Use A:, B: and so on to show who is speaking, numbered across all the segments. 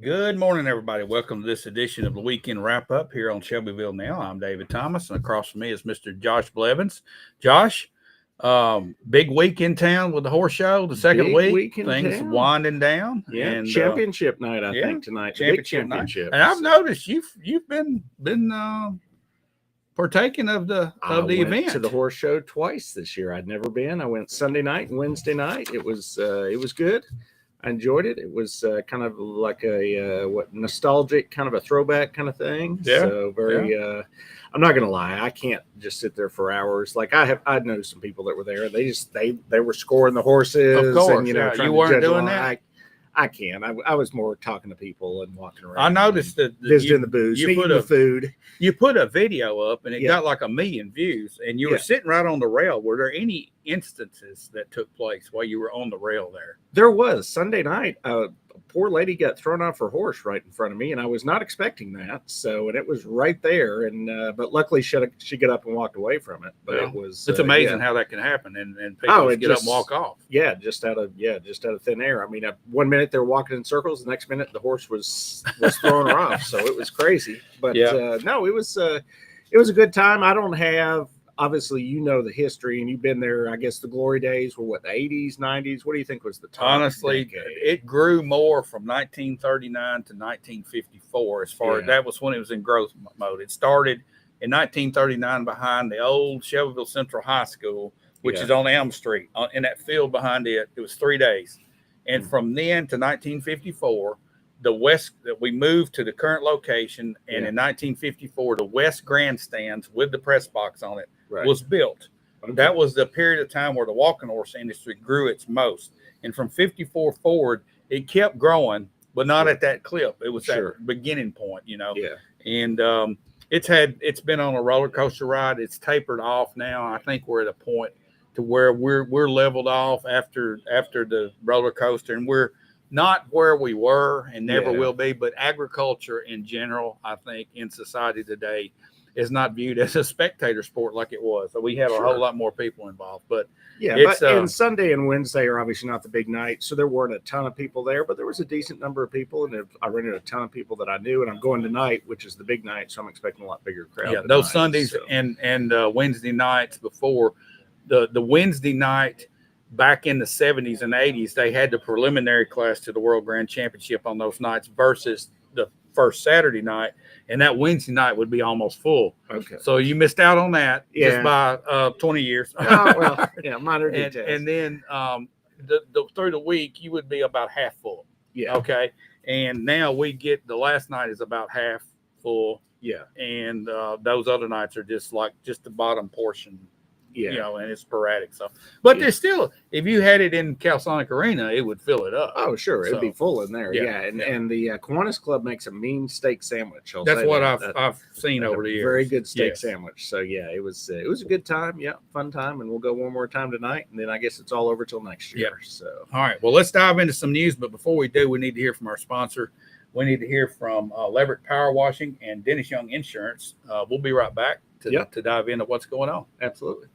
A: Good morning, everybody. Welcome to this edition of the Weekend Wrap Up here on Shelbyville Now. I'm David Thomas, and across from me is Mr. Josh Blevins. Josh, big week in town with the horse show. The second week, things winding down.
B: Yeah, and championship night, I think tonight.
A: Championship night. And I've noticed you've been partaking of the event.
B: To the horse show twice this year. I'd never been. I went Sunday night and Wednesday night. It was good. I enjoyed it. It was kind of like a nostalgic, kind of a throwback kind of thing.
A: Yeah.
B: So very. I'm not gonna lie. I can't just sit there for hours. Like I know some people that were there. They were scoring the horses.
A: Of course,
B: and,
A: you weren't doing that.
B: I can't. I was more talking to people and walking around.
A: I noticed that
B: visiting the booths, eating the food.
A: You put a video up and it got like 1 million views, and you were sitting right on the rail. Were there any instances that took place while you were on the rail there?
B: There was. Sunday night, a poor lady got thrown off her horse right in front of me, and I was not expecting that. So, and it was right there, and but luckily she got up and walked away from it. But it's
A: amazing how that can happen, and people get up and walk off.
B: Yeah, just out of thin air. I mean, 1 minute they're walking in circles, the next minute the horse was throwing her off. So it was crazy. But no, it was a good time. I don't have. Obviously, you know the history, and you've been there. I guess the glory days were what, the 80s, 90s? What do you think was the top?
A: Honestly, it grew more from 1939 to 1954. As far as that was when it was in growth mode. It started in 1939 behind the old Shelbyville Central High School, which is on Elm Street. In that field behind it, it was 3 days, and from then to 1954. We moved to the current location, and in 1954, the West Grandstands with the press box on it was built. Okay. That was the period of time where the walking horse industry grew its most. And from 54 forward, it kept growing, but not at that clip. It was that beginning point, Yeah. And it's been on a roller coaster ride. It's tapered off now. I think we're at a point to where we're leveled off after the roller coaster, and we're not where we were and never will be, but agriculture in general, I think, in society today is not viewed as a spectator sport like it was. So we have a whole lot more people involved. But
B: and Sunday and Wednesday are obviously not the big night, so there weren't a ton of people there, but there was a decent number of people, and I rented a ton of people that I knew, and I'm going tonight, which is the big night, so I'm expecting a lot bigger crowd.
A: Yeah, those Sundays and Wednesday nights before the Wednesday night. Back in the 70s and 80s, they had the preliminary class to the World Grand Championship on those nights versus the first Saturday night, and that Wednesday night would be almost full. Okay. So you missed out on that just by 20 years.
B: Minor details.
A: And then through the week, you would be about half full.
B: Yeah.
A: Okay. And now we get the last night is about half full.
B: Yeah.
A: And those other nights are just the bottom portion. Yeah, and it's sporadic. So, but there's still, if you had it in Calsonic Arena, it would fill it up.
B: Oh, sure, it'd be full in there. And the Kiwanis Club makes a mean steak sandwich.
A: That's what I've seen over the years.
B: Very good steak sandwich. So it was a good time. Yeah, fun time, and we'll go one more time tonight, and then I guess it's all over till next year.
A: Yeah.
B: So,
A: all right, well, let's dive into some news. But before we do, we need to hear from our sponsor. We need to hear from Leverett Power Washing and Dennis Young Insurance. We'll be right back to dive into what's going on.
B: Absolutely.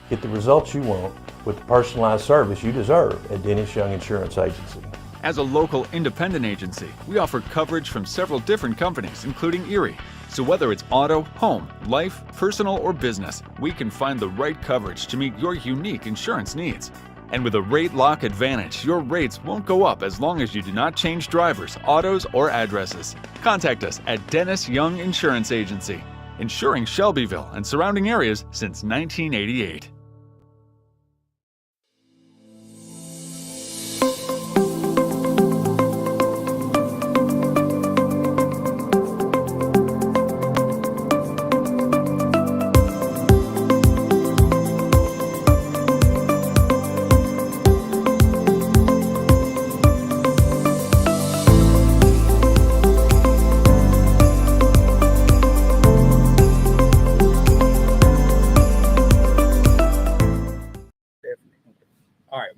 C: Get the results you want with the personalized service you deserve at Dennis Young Insurance Agency.
D: As a local independent agency, we offer coverage from several different companies, including Erie. So whether it's auto, home, life, personal, or business, we can find the right coverage to meet your unique insurance needs. And with a rate lock advantage, your rates won't go up as long as you do not change drivers, autos, or addresses. Contact us at Dennis Young Insurance Agency, insuring Shelbyville and surrounding areas since 1988.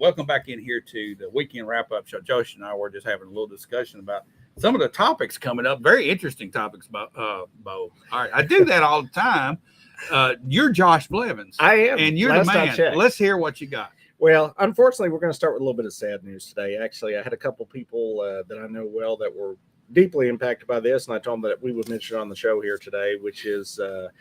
A: Welcome back in here to the weekend wrap-up show. Josh and I were just having a little discussion about some of the topics coming up. Very interesting topics, Bo. All right, I do that all the time. You're Josh Blevins.
B: I am.
A: And you're the man. Let's hear what you got.
B: Well, unfortunately, we're going to start with a little bit of sad news today. Actually, I had a couple people that I know well that were deeply impacted by this, and I told them that we would mention it on the show here today, which is a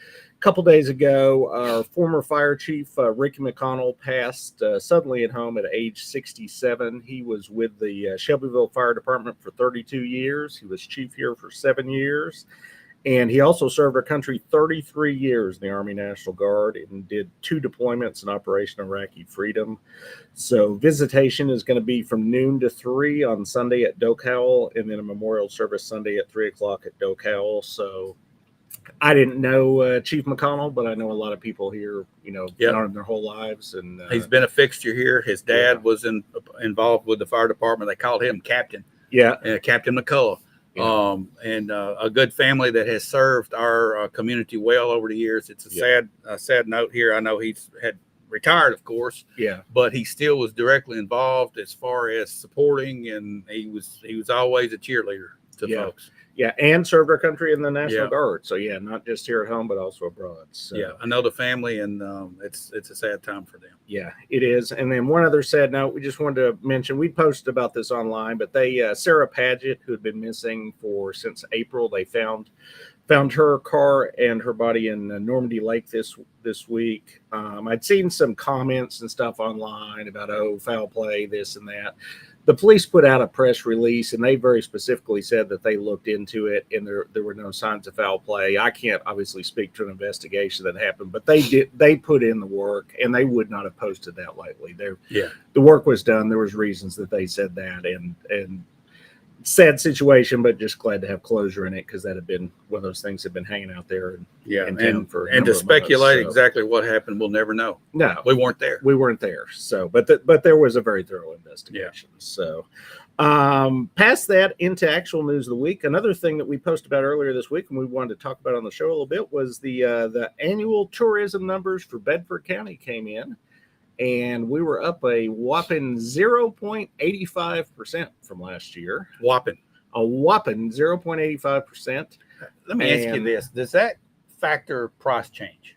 B: couple days ago, our former fire chief, Ricky McConnell, passed suddenly at home at age 67. He was with the Shelbyville Fire Department for 32 years. He was chief here for 7 years. And he also served our country 33 years in the Army National Guard and did 2 deployments in Operation Iraqi Freedom. So visitation is going to be from noon to 3 on Sunday at Doak Howell, and then a memorial service Sunday at 3 o'clock at Doak Howell. So I didn't know Chief McConnell, but I know a lot of people here, known him their whole lives. And
A: he's been a fixture here. His dad was involved with the fire department. They called him Captain.
B: Yeah.
A: Captain McCullough. And a good family that has served our community well over the years. It's a sad note here. I know he's had retired, of course.
B: Yeah.
A: But he still was directly involved as far as supporting, and he was always a cheerleader to folks.
B: Yeah, and served our country in the National Guard. So not just here at home, but also abroad. So.
A: Yeah, I know the family, and it's a sad time for them.
B: Yeah, it is. And then one other sad note, we just wanted to mention, we posted about this online, but Sarah Paget, who had been missing since April, they found her car and her body in Normandy Lake this week. I'd seen some comments and stuff online about, foul play, this and that. The police put out a press release, and they very specifically said that they looked into it, and there were no signs of foul play. I can't obviously speak to an investigation that happened, but they did. They put in the work, and they would not have posted that lightly. The work was done. There was reasons that they said that, and sad situation, but just glad to have closure in it, because that had been one of those things that had been hanging out there. And
A: to speculate exactly what happened, we'll never know.
B: No,
A: we weren't there.
B: So, but there was a very thorough investigation. So, past that, into actual news of the week. Another thing that we posted about earlier this week, and we wanted to talk about on the show a little bit, was the annual tourism numbers for Bedford County came in. And we were up a whopping 0.85% from last year. A whopping 0.85%.
A: Let me ask you this. Does that factor price change?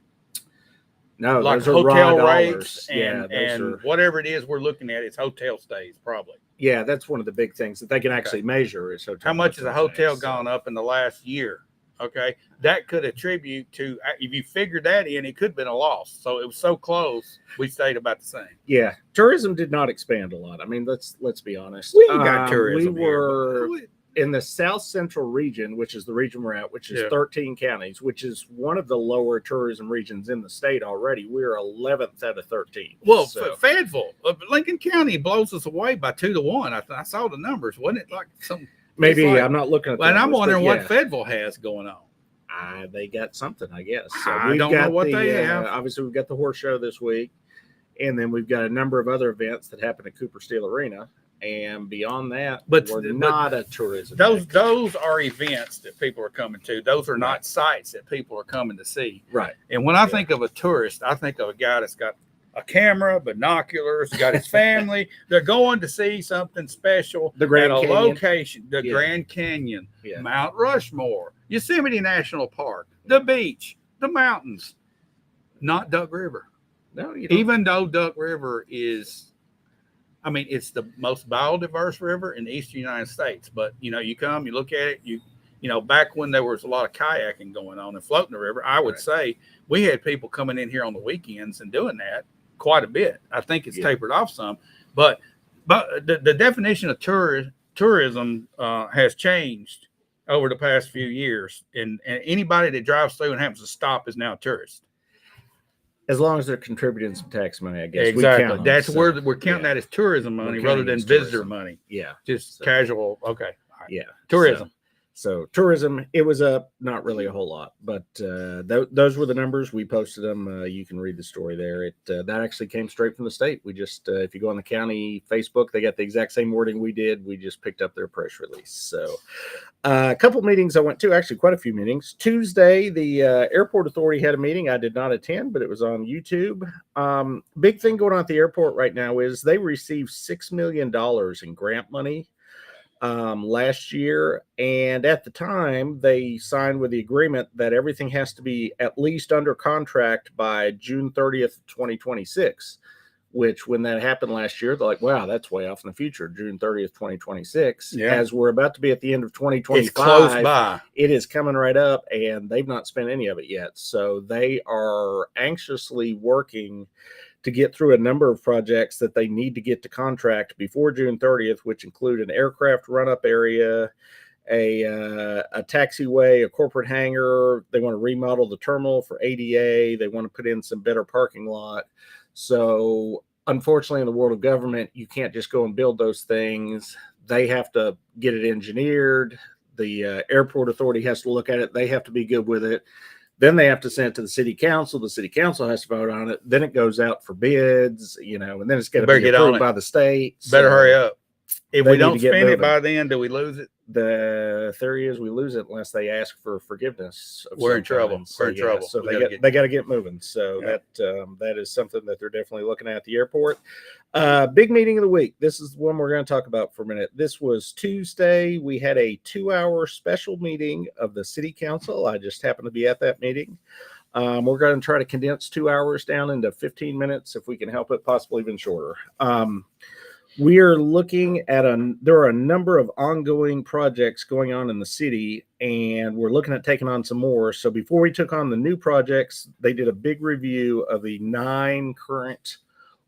B: No,
A: like
B: those are
A: hotel
B: raw
A: rates
B: dollars.
A: and whatever it is we're looking at, it's hotel stays probably.
B: Yeah, that's one of the big things that they can actually measure is hotel.
A: How much has a hotel gone up in the last year? Okay, that could attribute to, if you figured that in, it could have been a loss. So it was so close, we stayed about the same.
B: Yeah, tourism did not expand a lot. I mean, let's be honest.
A: We ain't got tourism.
B: We were in the South Central region, which is the region we're at, which is 13 counties, which is one of the lower tourism regions in the state already. We're 11th out of 13.
A: Well, Fayetteville, Lincoln County blows us away by 2-1. I saw the numbers. Wasn't it like some?
B: Maybe I'm not looking at that.
A: And I'm wondering what Fayetteville has going on.
B: They got something, I guess. So
A: I don't know what they have.
B: Obviously, we've got the horse show this week, and then we've got a number of other events that happen at Cooper Steel Arena. And beyond that, we're not a tourism.
A: Those are events that people are coming to. Those are not sites that people are coming to see.
B: Right.
A: And when I think of a tourist, I think of a guy that's got a camera, binoculars, got his family. They're going to see something special
B: at a
A: location, the Grand Canyon, Mount Rushmore, Yosemite National Park, the beach, the mountains, not Duck River.
B: No,
A: even though Duck River is, it's the most biodiverse river in the eastern United States. But, you come, you look at it, back when there was a lot of kayaking going on and floating the river, I would say we had people coming in here on the weekends and doing that quite a bit. I think it's tapered off some, but the definition of tourism has changed over the past few years, and anybody that drives through and happens to stop is now a tourist.
B: As long as they're contributing some tax money, I guess.
A: Exactly. That's where we're counting that as tourism money rather than visitor money.
B: Yeah.
A: Just casual. Okay. Right.
B: Yeah.
A: Tourism.
B: So tourism, it was up, not really a whole lot, but those were the numbers. We posted them. You can read the story there. That actually came straight from the state. We just, if you go on the county Facebook, they got the exact same wording we did. We just picked up their press release. So a couple meetings I went to, actually quite a few meetings. Tuesday, the airport authority had a meeting. I did not attend, but it was on YouTube. Big thing going on at the airport right now is they received $6 million in grant money last year, and at the time they signed with the agreement that everything has to be at least under contract by June 30th, 2026. which when that happened last year, they're like, wow, that's way off in the future, June 30th, 2026.
A: Yeah.
B: As we're about to be at the end of 2025.
A: It's close by.
B: It is coming right up, and they've not spent any of it yet. So they are anxiously working to get through a number of projects that they need to get to contract before June 30th, which include an aircraft run-up area, a taxiway, a corporate hangar. They want to remodel the terminal for ADA. They want to put in some better parking lot. So unfortunately, in the world of government, you can't just go and build those things. They have to get it engineered. The airport authority has to look at it. They have to be good with it. Then they have to send it to the city council. The city council has to vote on it. Then it goes out for bids, and then it's going to be approved by the state.
A: Better hurry up. If we don't spend
B: moving.
A: it by then, do we lose it?
B: The theory is we lose it unless they ask for forgiveness.
A: We're in trouble.
B: So,
A: We're in trouble.
B: So they got to get moving. So that is something that they're definitely looking at the airport. Big meeting of the week. This is the one we're going to talk about for a minute. This was Tuesday. We had a 2-hour special meeting of the city council. I just happened to be at that meeting. We're going to try to condense 2 hours down into 15 minutes if we can help it, possibly even shorter. We are looking at there are a number of ongoing projects going on in the city, and we're looking at taking on some more. So before we took on the new projects, they did a big review of the 9 current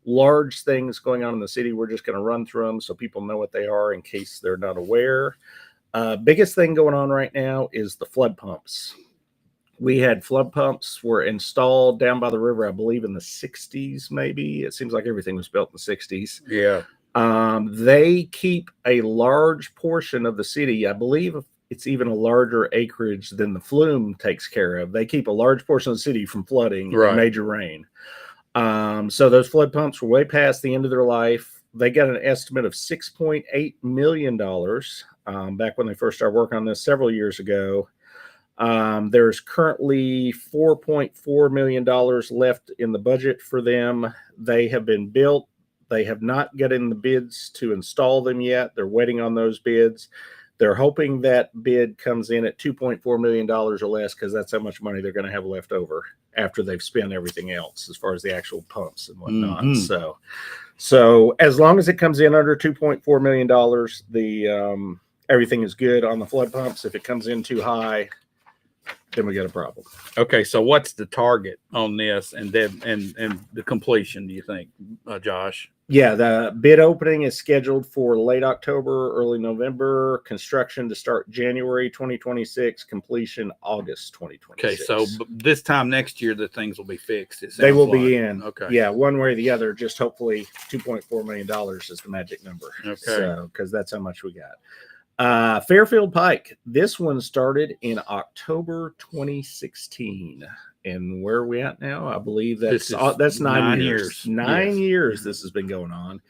B: large things going on in the city. We're just going to run through them so people know what they are in case they're not aware. Biggest thing going on right now is the flood pumps. We had flood pumps were installed down by the river, I believe in the 60s, maybe. It seems like everything was built in the 60s.
A: Yeah.
B: They keep a large portion of the city. I believe it's even a larger acreage than the Flume takes care of. They keep a large portion of the city from flooding in major rain. So those flood pumps were way past the end of their life. They got an estimate of $6.8 million back when they first started working on this several years ago. There's currently $4.4 million left in the budget for them. They have been built. They have not gotten the bids to install them yet. They're waiting on those bids. They're hoping that bid comes in at $2.4 million or less, because that's how much money they're going to have left over after they've spent everything else as far as the actual pumps and whatnot.
A: Mm-hmm.
B: So as long as it comes in under $2.4 million, the everything is good on the flood pumps. If it comes in too high, then we got a problem.
A: Okay, so what's the target on this and the completion, do you think, Josh?
B: Yeah, the bid opening is scheduled for late October, early November. Construction to start January 2026, completion August 2026.
A: Okay, so this time next year, the things will be fixed.
B: They will be in.
A: Okay.
B: Yeah, one way or the other, just hopefully $2.4 million is the magic number.
A: Okay.
B: So, because that's how much we got. Fairfield Pike. This one started in October 2016. And where are we at now? I believe that's 9 years. 9 years this has been going on.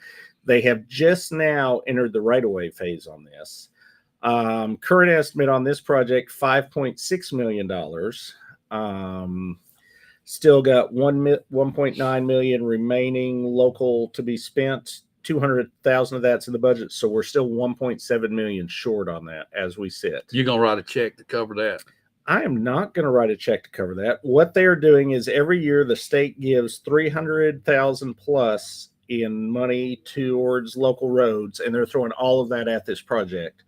B: They have just now entered the right-of-way phase on this. Current estimate on this project, $5.6 million. Still got $1.9 million remaining local to be spent. $200,000 of that's in the budget, so we're still $1.7 million short on that as we sit.
A: You're gonna write a check to cover that?
B: I am not going to write a check to cover that. What they are doing is every year the state gives $300,000 plus in money towards local roads, and they're throwing all of that at this project.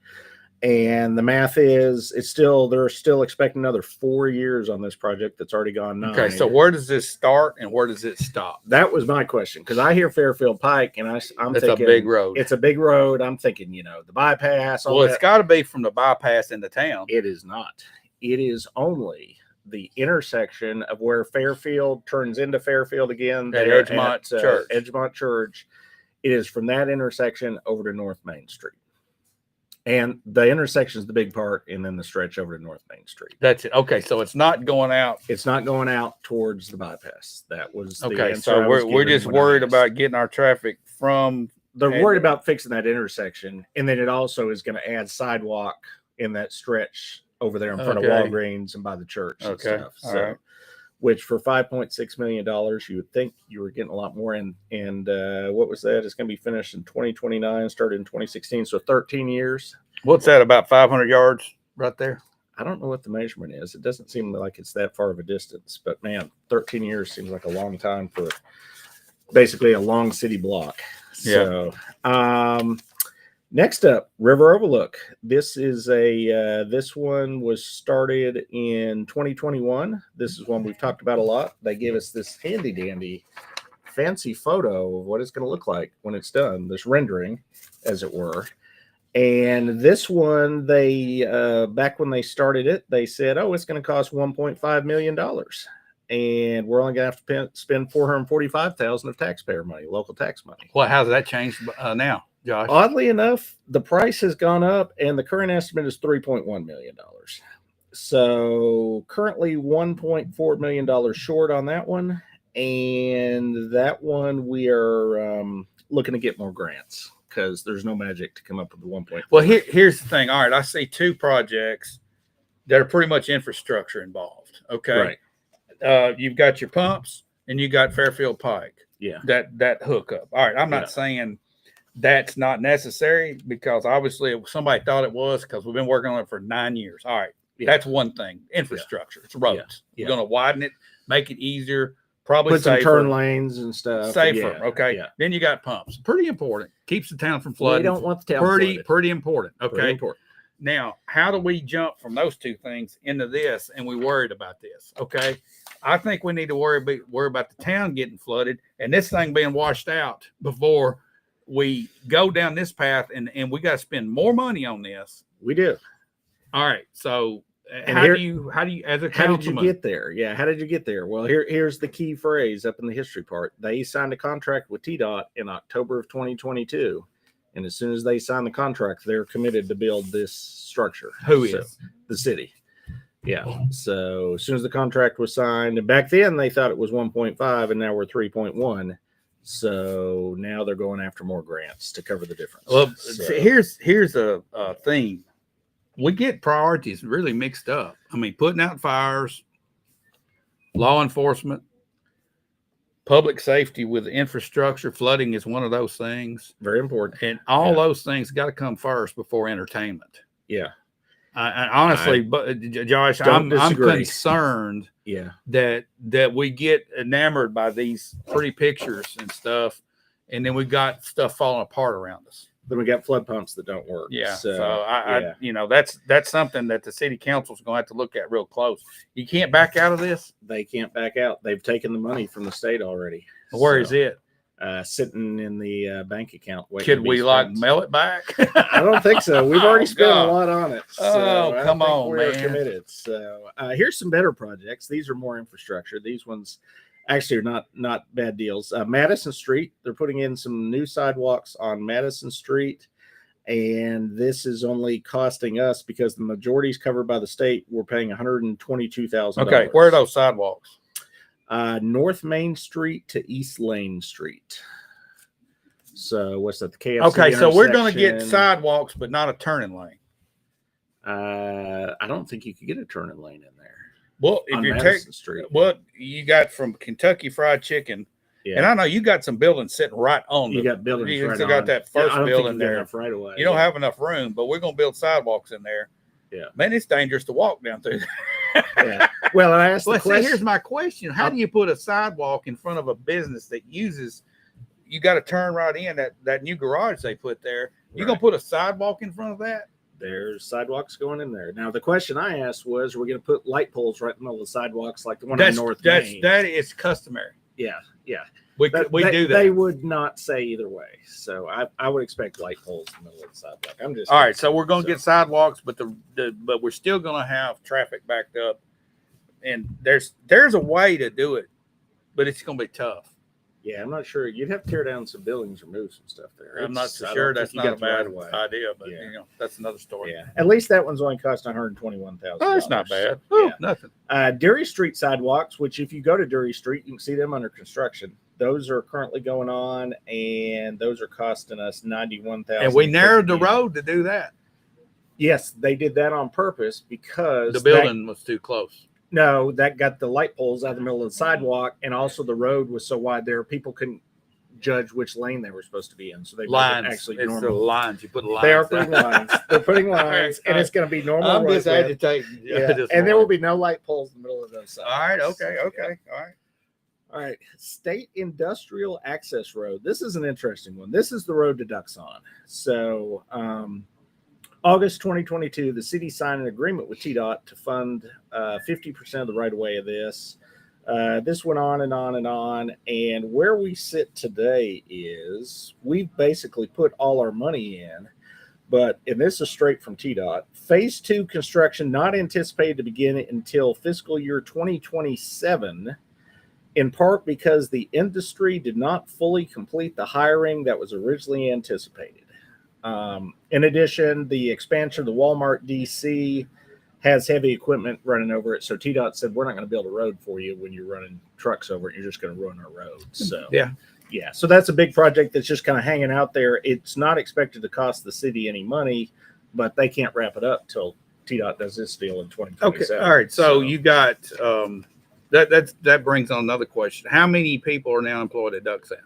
B: And the math is they're still expecting another 4 years on this project that's already gone 9.
A: Okay, so where does this start and where does it stop?
B: That was my question, because I hear Fairfield Pike and I'm thinking
A: it's a big road.
B: It's a big road. I'm thinking, the bypass.
A: It's got to be from the bypass into town.
B: It is not. It is only the intersection of where Fairfield turns into Fairfield again.
A: At Edgemont Church.
B: Edgemont Church. It is from that intersection over to North Main Street. And the intersection is the big part, and then the stretch over to North Main Street.
A: That's it. Okay, so it's not going out.
B: It's not going out towards the bypass. That was the
A: okay.
B: answer
A: So we're just worried about getting our traffic from.
B: They're worried about fixing that intersection, and then it also is going to add sidewalk in that stretch over there in front of Walgreens and by the church and stuff. So, right. Which for $5.6 million, you would think you were getting a lot more. And what was that? It's going to be finished in 2029, started in 2016. So 13 years.
A: What's that, about 500 yards right there?
B: I don't know what the measurement is. It doesn't seem like it's that far of a distance, but man, 13 years seems like a long time for basically a long city block.
A: Yeah.
B: So, next up, River Overlook. This is this one was started in 2021. This is one we've talked about a lot. They gave us this handy dandy fancy photo of what it's going to look like when it's done, this rendering, as it were. And this one, they back when they started it, they said, "Oh, it's going to cost $1.5 million, and we're only going to have to spend $445,000 of taxpayer money, local tax money."
A: Well, how's that changed now, Josh?
B: Oddly enough, the price has gone up, and the current estimate is $3.1 million. So currently $1.4 million short on that one, and that one we are looking to get more grants, because there's no magic to come up with the 1.4.
A: Well, here's the thing. All right, I see two projects that are pretty much infrastructure involved. Okay,
B: Right.
A: You've got your pumps and you got Fairfield Pike.
B: Yeah.
A: That hookup. All right, I'm not saying that's not necessary, because obviously if somebody thought it was, because we've been working on it for 9 years. All right, that's one thing. Infrastructure. It's roads.
B: Yeah.
A: We're going to widen it, make it easier. Probably
B: Put some
A: safer,
B: turn lanes and stuff.
A: safer.
B: Yeah,
A: Okay.
B: yeah.
A: Then you got pumps. Pretty important. Keeps the town from
B: We
A: flooding.
B: don't want the town flooded.
A: Pretty important. Okay.
B: Pretty important.
A: Now, how do we jump from those two things into this? And we worried about this. Okay. I think we need to worry about the town getting flooded and this thing being washed out before we go down this path. And we got to spend more money on this.
B: We do.
A: All right. So
B: And
A: how
B: here-
A: do you as a
B: How did you
A: councilman?
B: get there? Yeah, how did you get there? Well, here's the key phrase up in the history part. They signed a contract with TDOT in October of 2022, and as soon as they signed the contract, they're committed to build this structure.
A: Who
B: So,
A: is?
B: the city? Yeah. So as soon as the contract was signed, and back then they thought it was 1.5, and now we're 3.1. So now they're going after more grants to cover the difference.
A: Well,
B: So-
A: here's a theme. We get priorities really mixed up. I mean, putting out fires, law enforcement, public safety with infrastructure, flooding is one of those things.
B: very important.
A: And all
B: Yeah.
A: those things got to come first before entertainment.
B: Yeah.
A: I honestly, but Josh,
B: don't
A: I'm
B: disagree.
A: concerned
B: Yeah.
A: that we get enamored by these pretty pictures and stuff, and then we got stuff falling apart around us.
B: Then we got flood pumps that don't work.
A: Yeah.
B: So,
A: So
B: yeah.
A: that's something that the city council's going to have to look at real close. You can't back out of this.
B: They can't back out. They've taken the money from the state already.
A: Where is it?
B: Sitting in the bank account. waiting
A: Could
B: to be
A: we like
B: spent.
A: mail it back?
B: I don't think so. We've already
A: Oh,
B: spent
A: God.
B: a lot on it.
A: Oh,
B: I
A: come
B: think
A: on,
B: we're
A: man.
B: committed. So here's some better projects. These are more infrastructure. These ones actually are not bad deals. Madison Street. They're putting in some new sidewalks on Madison Street. And this is only costing us, because the majority is covered by the state. We're paying $122,000.
A: Okay. Where are those sidewalks?
B: North Main Street to East Lane Street. So what's that? The KFC.
A: Okay. So we're going to get
B: intersection.
A: sidewalks, but not a turning lane.
B: I don't think you could get a turning lane in there.
A: Well, if
B: on
A: you're
B: Madison
A: taking,
B: Street.
A: what you got from Kentucky Fried Chicken,
B: Yeah.
A: and I know you got some buildings sitting right on
B: You
A: the.
B: got buildings
A: You
B: right
A: still
B: on.
A: got that
B: Yeah,
A: first
B: I don't think
A: building
B: you can get
A: there.
B: enough right away.
A: You don't
B: Yeah.
A: have enough room, but we're going to build sidewalks in there.
B: Yeah.
A: Man, it's dangerous to walk down through.
B: Yeah. Well, and I asked the
A: Well, see,
B: question.
A: here's my question: how do you put a sidewalk in front of a business that uses? You got to turn right in that new garage they put there. You gonna
B: Right.
A: put a sidewalk in front of that?
B: There's sidewalks going in there. Now, the question I asked was, are we going to put light poles right in the middle of the sidewalks like the one on North Main?
A: That is customary.
B: Yeah. Yeah.
A: We
B: That-
A: we
B: they-
A: do that.
B: They would not say either way. So I would expect light poles in the middle of the sidewalk. I'm just
A: All right, so we're gonna
B: So-
A: get sidewalks, but but we're still gonna have traffic backed up, and there's a way to do it, but it's gonna be tough.
B: Yeah, I'm not sure. You'd have to tear down some buildings or move some stuff there.
A: I'm not
B: It's-
A: so
B: I
A: sure
B: don't
A: that's
B: think you
A: not a
B: got the
A: bad
B: right of way.
A: idea, but
B: Yeah.
A: that's another story.
B: Yeah, at least that one's only costing $121,000.
A: Oh, it's not bad. Oh,
B: Yeah.
A: nothing.
B: Dury Street sidewalks, which if you go to Dury Street, you can see them under construction. Those are currently going on, and those are costing us $91,000.
A: And we narrowed the road to do that.
B: Yes, they did that on purpose because
A: The building was too close.
B: that got the light poles out of the middle of the sidewalk, and also the road was so wide there, people couldn't judge which lane they were supposed to be in. So they made it
A: Lines.
B: actually
A: It's the
B: normal.
A: lines. You put lines.
B: They are
A: down.
B: putting lines. They're putting lines, and it's going to be normal.
A: I'm
B: road
A: just
B: width.
A: agitating.
B: Yeah.
A: this
B: And there will
A: morning.
B: be no light poles in the middle of those sides.
A: All right. Okay. Okay. All right.
B: All right, State Industrial Access Road. This is an interesting one. This is the road to Duxon. So, August 2022, the city signed an agreement with TDOT to fund 50% of the right of way of this. This went on and on and on. And where we sit today is we've basically put all our money in. And this is straight from TDOT. Phase 2 construction not anticipated to begin until fiscal year 2027. In part because the industry did not fully complete the hiring that was originally anticipated. In addition, the expansion of the Walmart DC has heavy equipment running over it. So TDOT said, we're not going to build a road for you when you're running trucks over it. You're just going to ruin our roads. So yeah. So that's a big project that's just kind of hanging out there. It's not expected to cost the city any money, but they can't wrap it up till TDOT does this deal in 2027.
A: Okay. All right. So you got, that brings on another question. How many people are now employed at Duxon?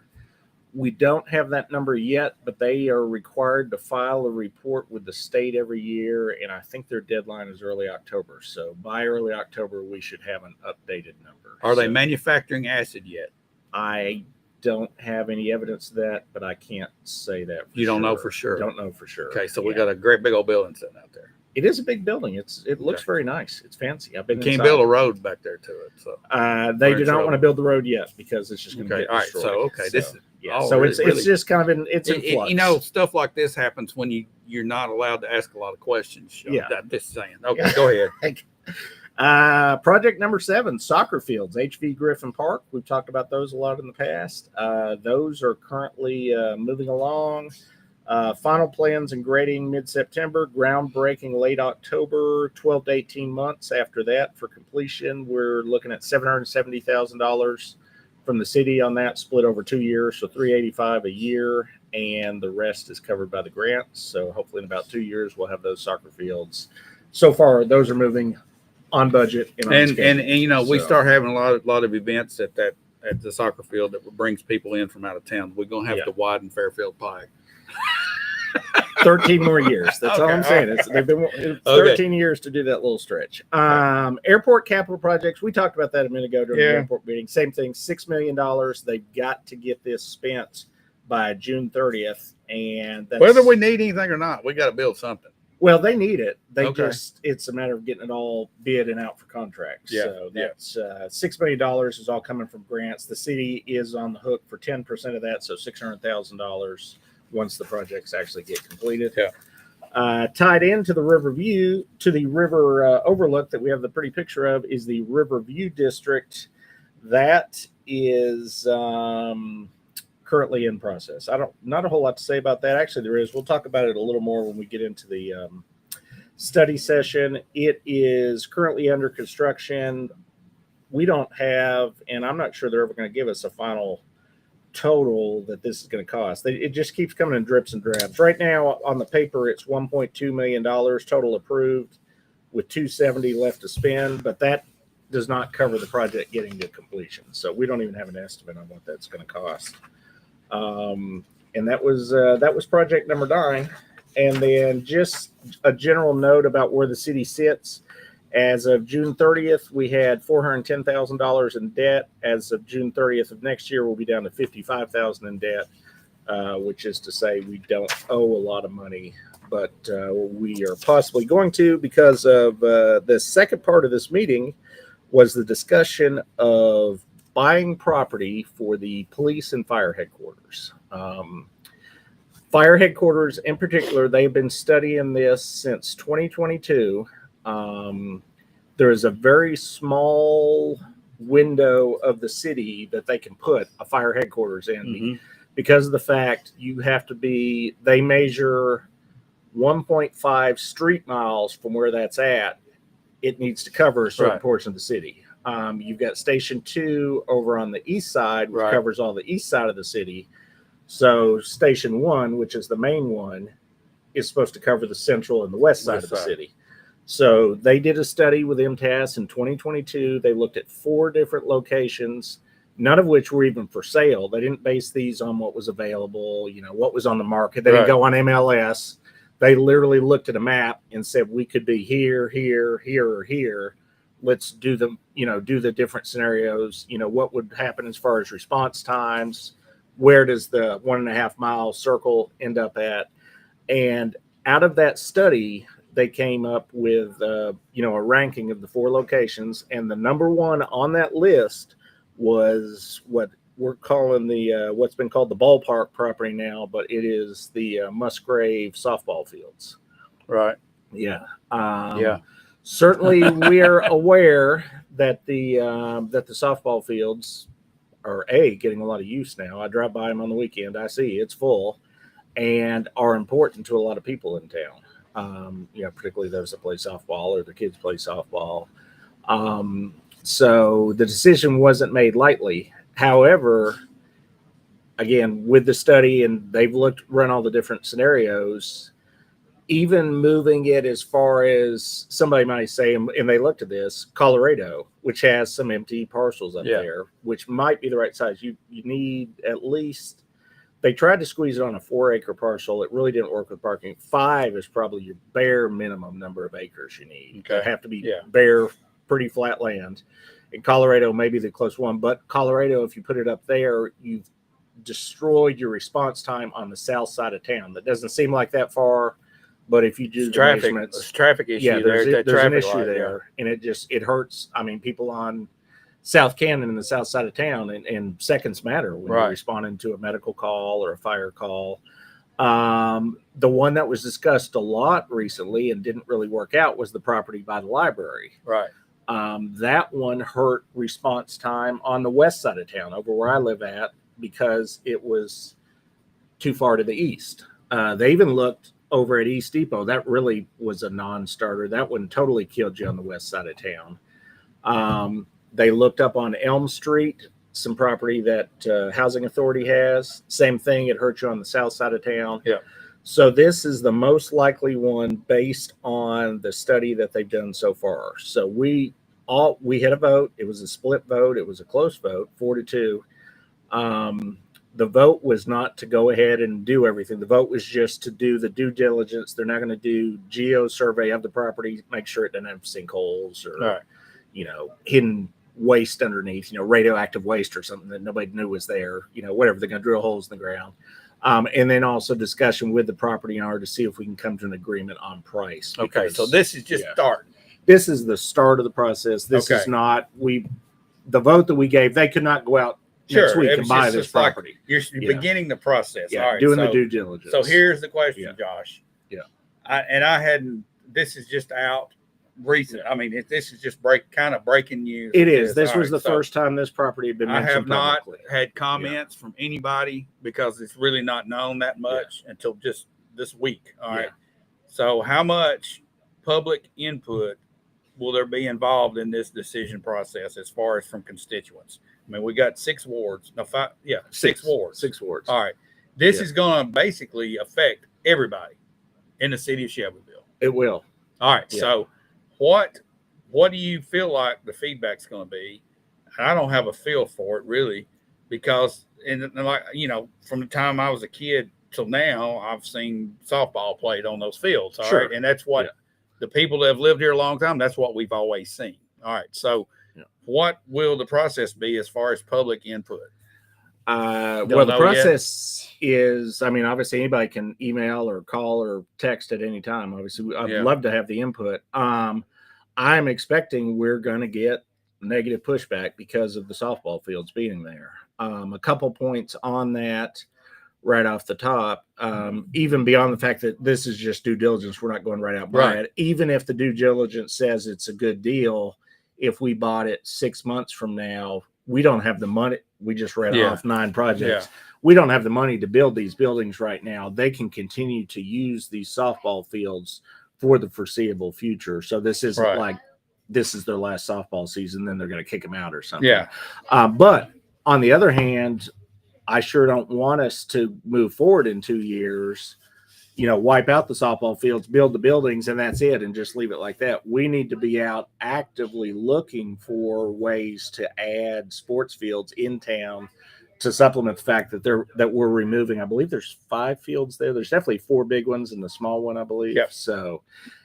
B: We don't have that number yet, but they are required to file a report with the state every year, and I think their deadline is early October. So by early October, we should have an updated number.
A: Are they manufacturing acid yet?
B: I don't have any evidence of that, but I can't say that.
A: You don't know for sure.
B: Don't know for sure.
A: Okay, so we got a great big old building sitting out there.
B: It is a big building. It looks very nice. It's fancy. I've been.
A: You can't
B: inside.
A: build a road back there to it. So
B: they do not want to build the road yet because it's just going to get destroyed.
A: All right. So this is
B: it's just kind of in flux.
A: You know, stuff like this happens when you're not allowed to ask a lot of questions.
B: Yeah.
A: Just saying. Okay, go ahead.
B: Project number 7, soccer fields, HV Griffin Park. We've talked about those a lot in the past. Those are currently moving along. Final plans and grading mid-September, groundbreaking late October, 12 to 18 months after that for completion. We're looking at $770,000 from the city on that, split over 2 years, so $385,000 a year, and the rest is covered by the grants. So hopefully in about 2 years we'll have those soccer fields. So far, those are moving on budget and
A: you know, we start having a lot of events at the soccer field that brings people in from out of town. We're gonna have to widen Fairfield Pike.
B: 13 more years. That's all I'm saying. They've been 13 years to do that little stretch. Airport capital projects. We talked about that a minute ago during the airport meeting. Same thing. $6 million. They've got to get this spent by June 30th. And that's,
A: whether we need anything or not, we got to build something.
B: Well, they need it. It's a matter of getting it all bid and out for contracts.
A: Yeah.
B: So that's $6 million is all coming from grants. The city is on the hook for 10% of that. So $600,000 once the projects actually get completed.
A: Yeah.
B: Tied into the Riverview, to the river overlook that we have the pretty picture of, is the Riverview District. That is currently in process. Not a whole lot to say about that. Actually, there is. We'll talk about it a little more when we get into the study session. It is currently under construction. We don't have, and I'm not sure they're ever going to give us a final total that this is going to cost. It just keeps coming in drips and drabs. Right now on the paper, it's $1.2 million total approved with $270 left to spend, but that does not cover the project getting to completion. So we don't even have an estimate on what that's going to cost. And that was project number 9. And then just a general note about where the city sits. As of June 30th, we had $410,000 in debt. As of June 30th of next year, we'll be down to $55,000 in debt, which is to say we don't owe a lot of money, but we are possibly going to, because of the second part of this meeting was the discussion of buying property for the police and fire headquarters. Fire headquarters in particular, they've been studying this since 2022. There is a very small window of the city that they can put a fire headquarters in, because of the fact they measure 1.5 street miles from where that's at. It needs to cover a certain portion of the city. You've got Station 2 over on the east side, which covers all the east side of the city. So Station 1, which is the main one, is supposed to cover the central and the west side of the city. So they did a study with MTAS in 2022. They looked at 4 different locations, none of which were even for sale. They didn't base these on what was available, what was on the market. They didn't go on MLS. They literally looked at a map and said, we could be here, here, here, or here let's do the different scenarios. What would happen as far as response times? Where does the 1.5 mile circle end up at? And out of that study, they came up with a ranking of the 4 locations, and the number one on that list was what we're calling what's been called the ballpark property now, but it is the Musgrave softball fields.
A: Right.
B: Yeah.
A: Yeah.
B: Certainly, we're aware that the softball fields are getting a lot of use now. I drive by them on the weekend. I see it's full, and are important to a lot of people in town. Particularly those that play softball or their kids play softball. So the decision wasn't made lightly. However, again, with the study, and they've run all the different scenarios, even moving it as far as somebody might say, and they looked at this, Colorado, which has some empty parcels up there, which might be the right size. You need at least, they tried to squeeze it on a 4-acre parcel. It really didn't work with parking. 5 is probably your bare minimum number of acres you need.
A: Okay.
B: They have to be bare, pretty flat land. In Colorado, maybe the close one, but Colorado, if you put it up there, you've destroyed your response time on the south side of town. That doesn't seem like that far. But if you do the measurements,
A: there's traffic issue
B: there's an issue
A: light,
B: there, and it hurts. I mean, people on South Cannon and the south side of town, and seconds matter when you're responding to a medical call or a fire call. The one that was discussed a lot recently and didn't really work out was the property by the library.
A: Right.
B: That one hurt response time on the west side of town, over where I live at, because it was too far to the east. They even looked over at East Depot. That really was a non-starter. That one totally killed you on the west side of town. They looked up on Elm Street, some property that Housing Authority has. Same thing, it hurt you on the south side of town.
A: Yeah.
B: So this is the most likely one based on the study that they've done so far. So we had a vote. It was a split vote. It was a close vote, 4-2. The vote was not to go ahead and do everything. The vote was just to do the due diligence. They're not going to do geo survey of the property, make sure it doesn't have sinkholes or, hidden waste underneath, radioactive waste or something that nobody knew was there, whatever. They're going to drill holes in the ground. And then also discussion with the property owner to see if we can come to an agreement on price.
A: Okay. So this is just starting.
B: This is the start of the process. This is not, the vote that we gave, they could not go out next week and buy this property.
A: You're beginning the process.
B: Yeah,
A: all right,
B: doing the due diligence.
A: So here's the question, Josh.
B: Yeah.
A: This is just out recent. I mean, this is just breaking news.
B: It is. This was the first time this property had been mentioned
A: I have not
B: publicly.
A: had comments from anybody because it's really not known that much until just this week. All right. So how much public input will there be involved in this decision process as far as from constituents? I mean, we got 6 wards. No, 5. Yeah, 6 wards.
B: 6 wards.
A: All right. This is going to basically affect everybody in the city of Shelbyville.
B: It will.
A: All right.
B: Yeah.
A: So what do you feel like the feedback's going to be? I don't have a feel for it really, because from the time I was a kid till now, I've seen softball played on those fields. All right. And that's what the people that have lived here a long time, that's what we've always seen. All right. So what will the process be as far as public input?
B: The process is, obviously anybody can email or call or text at any time. Obviously, I'd love to have the input. I'm expecting we're going to get negative pushback because of the softball fields being there. A couple points on that right off the top, even beyond the fact that this is just due diligence. We're not going right out by it. Even if the due diligence says it's a good deal, if we bought it 6 months from now, we don't have the money. We just read off 9 projects. We don't have the money to build these buildings right now. They can continue to use these softball fields for the foreseeable future. So this isn't like this is their last softball season, then they're going to kick them out or something.
A: Yeah.
B: But on the other hand, I sure don't want us to move forward in 2 years, wipe out the softball fields, build the buildings, and that's it, and just leave it like that. We need to be out actively looking for ways to add sports fields in town to supplement the fact that we're removing, I believe there's 5 fields there. There's definitely 4 big ones and the small one, I believe.
A: Yep.
B: So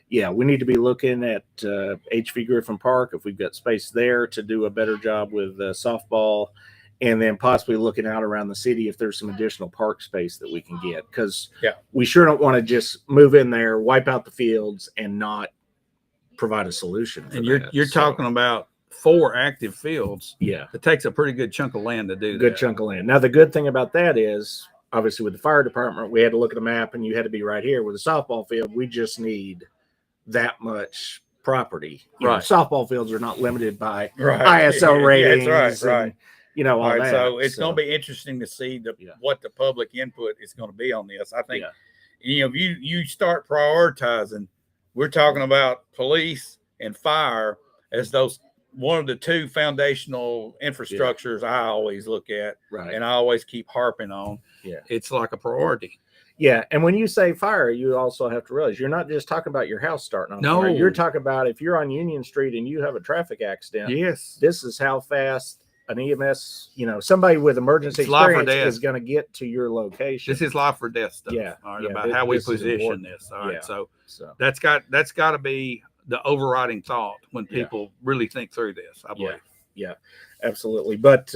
B: yeah, we need to be looking at H.V. Griffin Park if we've got space there to do a better job with softball, and then possibly looking out around the city if there's some additional park space that we can get, because we sure don't want to just move in there, wipe out the fields, and not provide a solution.
A: And you're talking about 4 active fields.
B: Yeah,
A: it takes a pretty good chunk of land to do.
B: Good chunk of land. Now the good thing about that is, obviously, with the fire department, we had to look at a map, and you had to be right here. With a softball field, we just need that much property. You know, softball fields are not limited by ISO ratings.
A: Yeah, right.
B: And, you know, all that.
A: So it's going to be interesting to see what the public input is going to be on this. I think, you know, if you start prioritizing, we're talking about police and fire as those one of the 2 foundational infrastructures I always look at, and I always keep harping on. Yeah, it's like a priority.
B: Yeah, and when you say fire, you also have to realize you're not just talking about your house starting on fire. You're talking about if you're on Union Street and you have a traffic accident.
A: Yes,
B: this is how fast an EMS, you know, somebody with emergency experience is going to get to your location.
A: This is life or death stuff. About how we position this. All right, so that's got to be the overriding thought when people really think through this, I believe.
B: Yeah, absolutely. But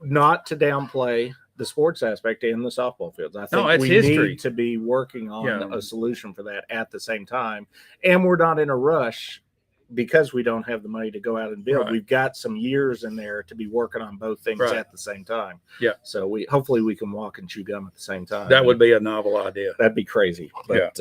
B: not to downplay the sports aspect in the softball fields. I think we need to be working on a solution for that at the same time. And we're not in a rush because we don't have the money to go out and build. We've got some years in there to be working on both things at the same time. Yeah. So hopefully we can walk and chew gum at the same time.
A: That would be a novel idea.
B: That'd be crazy. But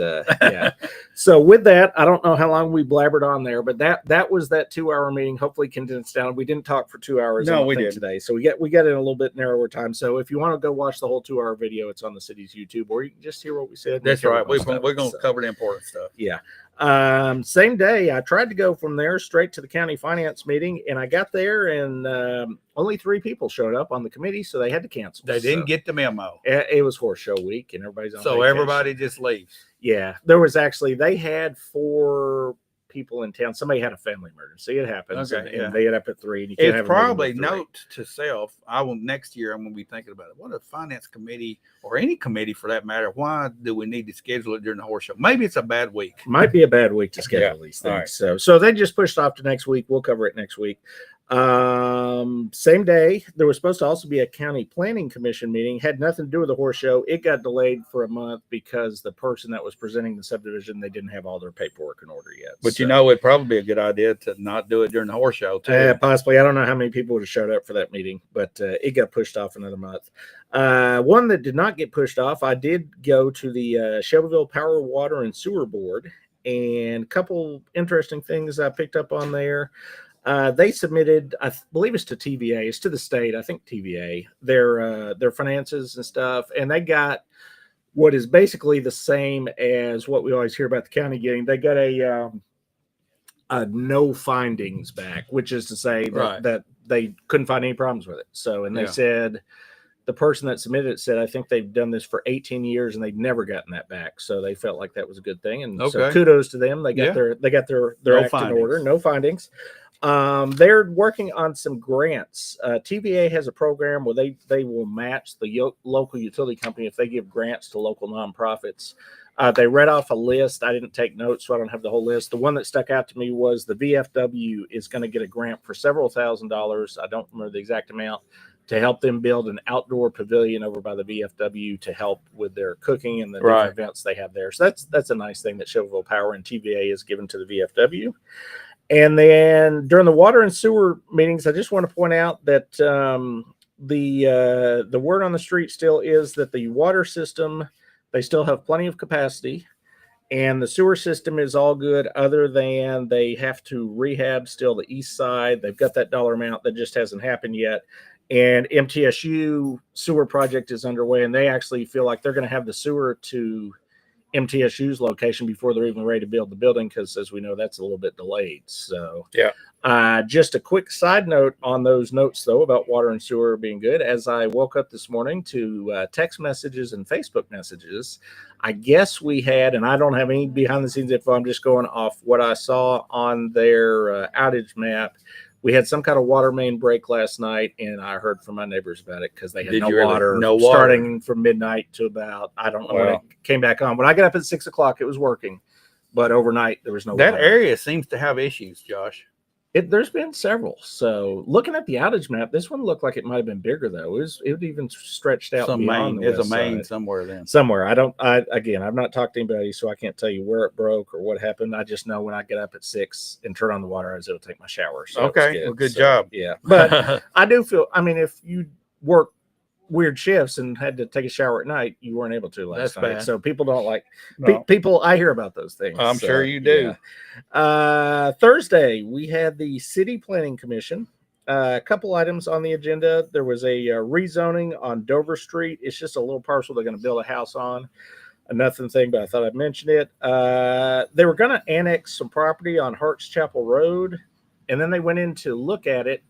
B: So with that, I don't know how long we blabbered on there, but that was that 2-hour meeting, hopefully condensed down. We didn't talk for 2 hours.
A: No, we didn't
B: today. So we got in a little bit narrower time. So if you want to go watch the whole 2-hour video, it's on the city's YouTube, or you can just hear what we said.
A: That's right. We're going to cover the important stuff.
B: Yeah. Same day, I tried to go from there straight to the county finance meeting, and I got there, and only 3 people showed up on the committee, so they had to cancel.
A: They didn't get the memo.
B: It was horse show week, and everybody's on
A: so vacation. Everybody just leaves.
B: Yeah, there was actually, they had 4 people in town. Somebody had a family emergency. It happens. And they ended up at 3. And you can't
A: it's probably note to self. Next year I'm going to be thinking about it. What a finance committee, or any committee for that matter, why do we need to schedule it during the horse show? Maybe it's a bad week.
B: Might be a bad week to schedule these things. Right. So they just pushed off to next week. We'll cover it next week. Same day, there was supposed to also be a county planning commission meeting. Had nothing to do with the horse show. It got delayed for a month because the person that was presenting the subdivision, they didn't have all their paperwork in order yet.
A: But you know, it'd probably be a good idea to not do it during the horse show too.
B: Possibly. I don't know how many people would have showed up for that meeting, but it got pushed off another month. One that did not get pushed off, I did go to the Shelbyville Power, Water, and Sewer Board, and a couple interesting things I picked up on there. They submitted, I believe it's to TVA, it's to the state, I think TVA, their finances and stuff, and they got what is basically the same as what we always hear about the county getting. They got a no findings back, which is to say that they couldn't find any problems with it. So, and they said, the person that submitted it said, I think they've done this for 18 years and they've never gotten that back. So they felt like that was a good thing. And so kudos to them. They got their act in order, no findings. They're working on some grants. TVA has a program where they will match the local utility company if they give grants to local nonprofits. They read off a list. I didn't take notes, so I don't have the whole list. The one that stuck out to me was the VFW is going to get a grant for several $1,000s. I don't remember the exact amount, to help them build an outdoor pavilion over by the VFW to help with their cooking and the different events they have there. So that's a nice thing that Shelbyville Power and TVA is given to the VFW. And then during the water and sewer meetings, I just want to point out that the word on the street still is that the water system, they still have plenty of capacity, and the sewer system is all good, other than they have to rehab still the east side. They've got that dollar amount that just hasn't happened yet. And MTSU sewer project is underway, and they actually feel like they're going to have the sewer to MTSU's location before they're even ready to build the building, because as we know, that's a little bit delayed. So just a quick side note on those notes, though, about water and sewer being good. As I woke up this morning to text messages and Facebook messages, I guess we had, and I don't have any behind the scenes info, I'm just going off what I saw on their outage map. We had some kind of water main break last night, and I heard from my neighbors about it because they had no water starting from midnight to about, I don't know when it came back on. When I got up at 6 o'clock, it was working. but overnight there was no
A: That
B: water.
A: area seems to have issues, Josh.
B: There's been several. So looking at the outage map, this one looked like it might have been bigger though. It even stretched out
A: Some
B: beyond
A: main,
B: the
A: there's a
B: west
A: main
B: side.
A: somewhere then.
B: Somewhere. I've not talked to anybody, so I can't tell you where it broke or what happened. I just know when I get up at 6 and turn on the water, I was able to take my shower. So that was
A: Okay, well, good job.
B: Yeah, but I do feel. I mean, if you work weird shifts and had to take a shower at night, you weren't able to last
A: That's
B: night.
A: bad.
B: So people don't like
A: No.
B: people. I hear about those things.
A: I'm
B: So,
A: sure you do.
B: yeah. Thursday we had the City Planning Commission. A couple items on the agenda. There was a rezoning on Dover Street. It's just a little parcel they're going to build a house on. Nothing thing, but I thought I'd mention it. They were going to annex some property on Harts Chapel Road, and then they went in to look at it,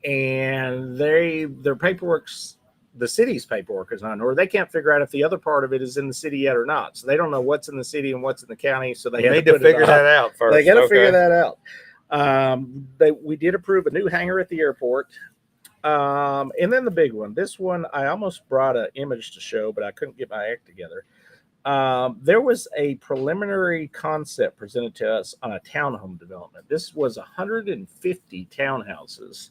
B: and their paperwork's the city's paperwork is not in order. They can't figure out if the other part of it is in the city yet or not. So they don't know what's in the city and what's in the county. So they
A: need to figure that out first.
B: They got to figure that out. We did approve a new hangar at the airport. And then the big one, this one, I almost brought an image to show, but I couldn't get my act together. There was a preliminary concept presented to us on a townhome development. This was 150 townhouses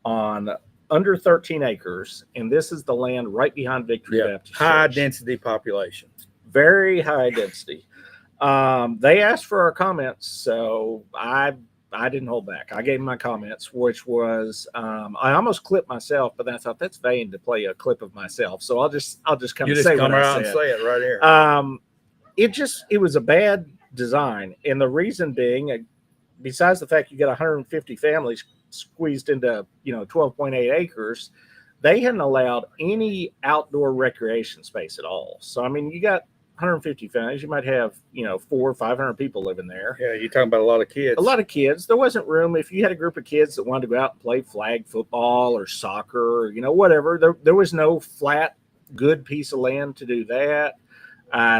B: on under 13 acres. And this is the land right behind Victory Baptist
A: High
B: Church.
A: density population.
B: Very high density. They asked for our comments, so I didn't hold back. I gave them my comments, which was I almost clipped myself, but then I thought that's vain to play a clip of myself. So I'll just come
A: You
B: and
A: just
B: say
A: come
B: what I
A: around and
B: said.
A: say it right here.
B: It was a bad design, and the reason being, besides the fact you got 150 families squeezed into 12.8 acres, they hadn't allowed any outdoor recreation space at all. So I mean, you got 150 families, you might have 400 or 500 people living there.
A: Yeah, you're talking about a lot of kids.
B: A lot of kids. There wasn't room. If you had a group of kids that wanted to go out and play flag football or soccer or whatever, there was no flat good piece of land to do that.